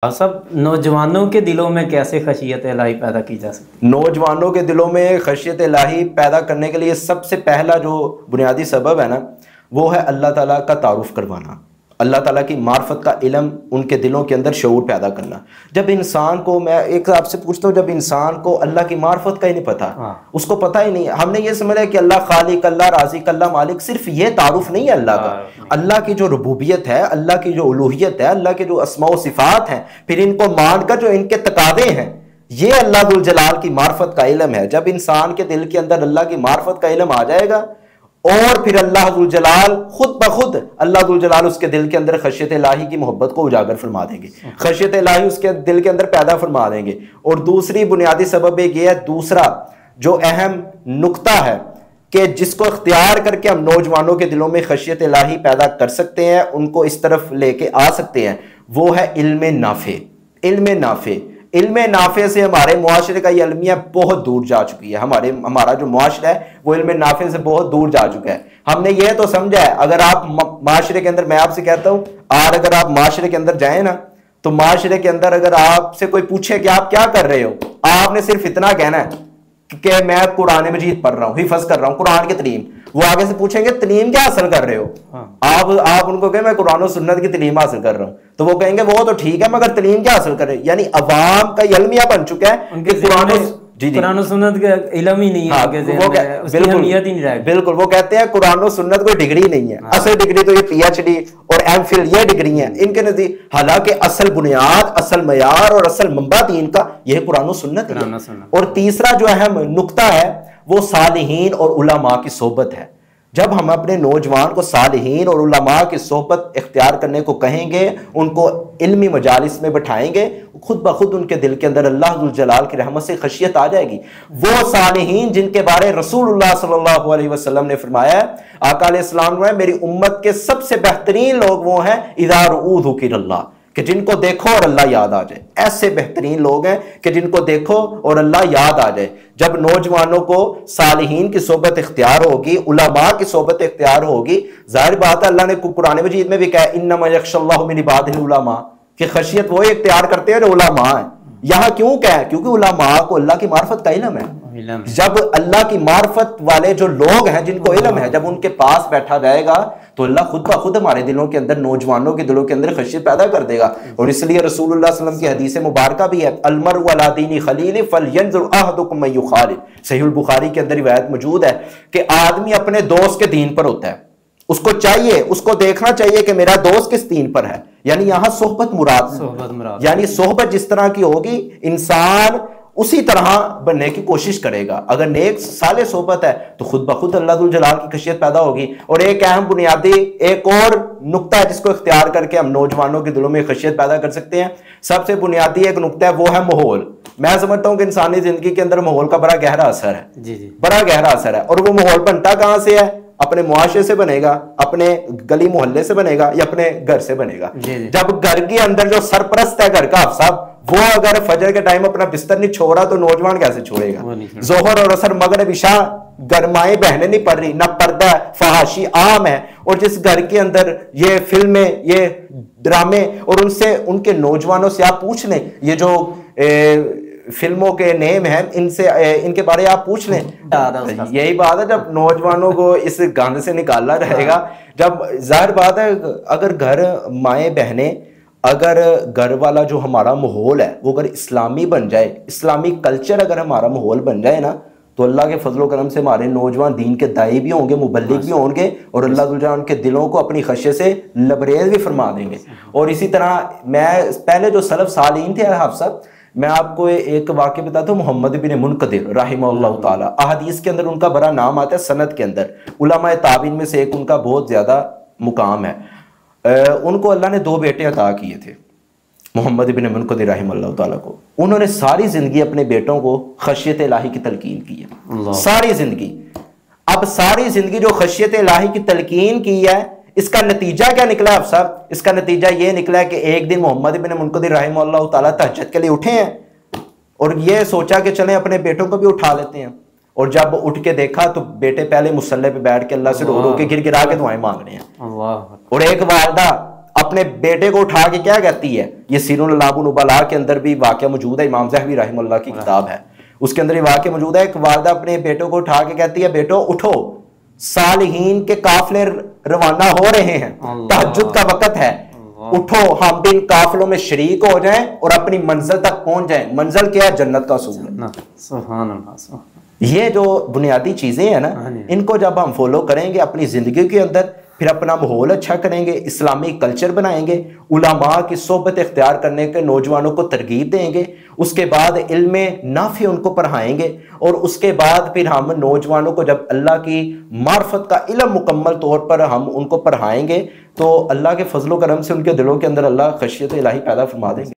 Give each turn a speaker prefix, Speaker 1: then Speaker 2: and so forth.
Speaker 1: और सब नौजवानों के दिलों में कैसे खशियत इलाही पैदा की जा सकती है?
Speaker 2: नौजवानों के दिलों में खशियत इलाही पैदा करने के लिए सबसे पहला जो बुनियादी सबब है ना, वो है अल्लाह ताला का तारुफ करवाना, अल्लाह ताला की मार्फत का इल्म उनके दिलों के अंदर शऊर पैदा करना। जब इंसान को, मैं एक आपसे पूछता हूँ, जब इंसान को अल्लाह की मार्फत का ही नहीं पता, उसको पता ही नहीं, हमने ये समझा कि अल्लाह खालिक, अल्लाह राज़िक, अल्लाह मालिक, सिर्फ ये तारुफ नहीं है अल्लाह का। अल्लाह की जो रुबूबियत है, अल्लाह की जो उलूहियत है, अल्लाह के जो अस्मा व सिफात हैं, फिर इनको मानकर जो इनके तकादे हैं, ये अल्लाह दुल जलाल की मार्फत का इल्म है। जब इंसान के दिल के अंदर अल्लाह की मार्फत का इल्म आ जाएगा और फिर अल्लाह दुल जलाल खुद ब खुद अल्लाह दुल जलाल उसके दिल के अंदर खशियत इलाही की मोहब्बत को उजागर फरमा देंगे, खशियत इलाही उसके दिल के अंदर पैदा फरमा देंगे। और दूसरी बुनियादी सबब एक ये है, दूसरा जो अहम नुक्ता है कि जिसको इख्तियार करके हम नौजवानों के दिलों में खशियत इलाही पैदा कर सकते हैं, उनको इस तरफ लेके आ सकते हैं, वो है इल्म नाफे। इल्म नाफे से हमारे मुआशरे का ये अलमिया बहुत दूर जा चुकी है। हमारा जो मुआशरा है वो इल्म नाफे से बहुत दूर जा चुका है। हमने ये तो समझा है, अगर आप माशरे के अंदर, मैं आपसे कहता हूँ, और अगर आप माशरे के अंदर जाए ना, तो माशरे के अंदर अगर आपसे कोई पूछे कि आप क्या कर रहे हो, आपने सिर्फ इतना कहना है कि मैं कुरान मजीद पढ़ रहा हूँ, हिफज कर रहा हूँ कुरान की तलीम। वो आगे से पूछेंगे तलीम क्या हासिल कर रहे हो? आप उनको कहें मैं कुरान और सुन्नत की तलीम हासिल कर रहा हूँ, तो वो कहेंगे वो तो ठीक है मगर तलीम क्या हासिल कर रहे हो? यानी अवाम का अलमिया बन चुका है उनके
Speaker 1: कुरान और सुन्नत का इल्म ही नहीं है, उसकी अहमियत ही नहीं रही।
Speaker 2: बिल्कुल, वो कहते हैं कुरान और सुन्नत कोई डिग्री नहीं है, असल डिग्री तो ये पीएचडी और एमफिल ये डिग्री है इनके नजदीक। हालांकि असल बुनियाद, असल मयार और असल मंबा दीन का यह कुरान और सुन्नत है। और तीसरा जो अहम नुक्ता है वो सालिहीन और उलमा की सोहबत है। जब हम अपने नौजवान को सालिहीन और उलमा की सोहबत इख्तियार करने को कहेंगे, उनको इल्मी मजालिस में बैठाएंगे, खुद ब खुद उनके दिल के अंदर अल्लाह दुल जलाल की रहमत से खशियत आ जाएगी। वो सालिहीन जिनके बारे रसूलुल्लाह सल्लल्लाहु अलैहि वसल्लम ने फरमाया, आका अलैहिस्सलाम ने, मेरी उम्मत के सबसे बेहतरीन लोग वो हैं इज़ा रुऊ ज़ुकिरल्लाह, कि जिनको देखो और अल्लाह याद आ जाए। ऐसे बेहतरीन लोग हैं कि जिनको देखो और अल्लाह याद आ जाए। जब नौजवानों को सालिहीन की सोबत इख्तियार होगी, उलमा की सोबत इख्तियार होगी, जाहिर बात है अल्लाह ने कुरान मजीद में भी कहा इन्नमा यख्शल्लाहु मिन इबादिहिल उलमा, कि खशियत वो इख्तियार करते हैं जो उलमा है। यहाँ क्यों कहा? क्योंकि उलमा को अल्लाह की मार्फत का इल्म है। जब अल्लाह की मार्फत वाले जो लोग हैं, जिनको इल्म है, जब उनके पास बैठा जाएगा तो अल्लाह खुद ब खुद हमारे दिलों के अंदर, नौजवानों के दिलों के अंदर खशियत पैदा कर देगा। और इसलिए रसूलुल्लाह सल्लल्लाहु अलैहि वसल्लम की हदीस मुबारका भी है, अलमरउ अला दीनी खलीली फलयंजुर अहदुकुम मन युखालिल। सहीह बुखारी के अंदर रिवायत मौजूद है कि आदमी अपने दोस्त के दीन पर होता है। उसको चाहिए, उसको देखना चाहिए कि मेरा दोस्त किस दीन पर है। यानी यहां सोहबत मुराद, यानी सोहबत जिस तरह की होगी इंसान उसी तरह बनने की कोशिश करेगा। अगर नेक साले सोहबत है तो खुद ब खुद अल्लाह दुल जलाल की खशियत पैदा होगी। और एक अहम बुनियादी एक और नुक्ता है जिसको इख्तियार करके हम नौजवानों के दिलों में खशियत पैदा कर सकते हैं। सबसे बुनियादी एक नुक्ता है, वो है माहौल। मैं समझता हूं कि इंसानी जिंदगी के अंदर माहौल का बड़ा गहरा असर है, बड़ा गहरा असर है। और वो माहौल बनता कहां से है? अपने मुआशरे से बनेगा, अपने गली मोहल्ले से बनेगा, या अपने घर से बनेगा। जब घर के अंदर जो सरपरस्त है घर का साहब, वो अगर फजर के टाइम अपना बिस्तर नहीं छोड़ा तो नौजवान कैसे छोड़ेगा? जोहर और असर मगरिब इशा गरमाए बहने नहीं पड़ रही, ना पर्दा, फहाशी आम है। और जिस घर के अंदर ये फिल्में, ये ड्रामे, और उनसे उनके नौजवानों से आप पूछ लें, ये जो फिल्मों के नेम हैं, इनसे इनके बारे आप पूछ लें। यही बात है, जब नौजवानों को इस गंद से निकाला रहेगा, जब जाहिर बात है अगर घर माए बहने, अगर घर वाला जो हमारा माहौल है वो अगर इस्लामी बन जाए, इस्लामिक कल्चर अगर हमारा माहौल बन जाए ना, तो अल्लाह के फजलो करम से हमारे नौजवान दीन के दाई भी होंगे, मुबल्लिग भी होंगे, और अल्लाह ताला उनके दिलों को अपनी खशियत से लबरेज भी फरमा देंगे। और इसी तरह मैं पहले जो सलफ सालीन थे हाफ़िज़, मैं आपको एक वाक़या बताता हूँ। मोहम्मद बिन मुनकदिर रहमहुल्लाह ताला, अहादीस के अंदर उनका बड़ा नाम आता है, सनद के अंदर उलमा ताबीन में से एक उनका बहुत ज़्यादा मुकाम है। उनको अल्लाह ने 2 बेटे अता किए थे, मोहम्मद बिन मुनकदिर रहमहुल्लाह ताला को। उन्होंने सारी ज़िंदगी अपने बेटों को खशियत इलाही की तलकीन की है, सारी ज़िंदगी। अब सारी ज़िंदगी जो खशियत इलाही की तलकीन की है, इसका नतीजा क्या निकला आप साहब? इसका नतीजा ये निकला कि एक दिन मोहम्मद बिन मुनकदिर रहमहुल्लाह ताला तहज्जुद के लिए उठे हैं और ये सोचा कि चलें अपने बेटों को भी उठा लेते हैं। और जब उठ के देखा तो बेटे पहले मुसल्ले पे बैठ के अल्लाह से रो रो के गिर गिरा के दुआएं मांग रहे हैं। और एक वालदा اپنے بیٹے کو اٹھا کے کیا کہتی ہے، یہ سیر العلام النبلاء کے اندر بھی واقعہ موجود ہے، امام ذہبی رحمہ اللہ کی کتاب ہے، اس کے اندر یہ واقعہ موجود ہے، ایک والدہ اپنے بیٹوں کو اٹھا کے کہتی ہے بیٹو اٹھو، صالحین کے قافلے روانہ ہو رہے ہیں، تہجد کا وقت ہے، اٹھو ہم بھی ان قافلوں میں شریک ہو جائیں اور اپنی منزل تک پہنچ جائیں۔ منزل کیا ہے؟ جنت کا اصول ہے۔
Speaker 1: سبحان اللہ، سبحان
Speaker 2: یہ جو بنیادی چیزیں ہیں نا، ان کو جب ہم فالو کریں گے اپنی زندگی کے اندر، پھر اپنا ماحول اچھا کریں گے، اسلامی کلچر بنائیں گے، علماء کی صحبت اختیار کرنے کے نوجوانوں کو ترغیب دیں گے، اس کے بعد علم نافع ان کو پڑھائیں گے، اور اس کے بعد پھر ہم نوجوانوں کو جب اللہ کی معرفت کا علم مکمل طور پر ہم ان کو پڑھائیں گے تو اللہ کے فضل و کرم سے ان کے دلوں کے اندر اللہ خشیت الہی پیدا فرما دیں گے۔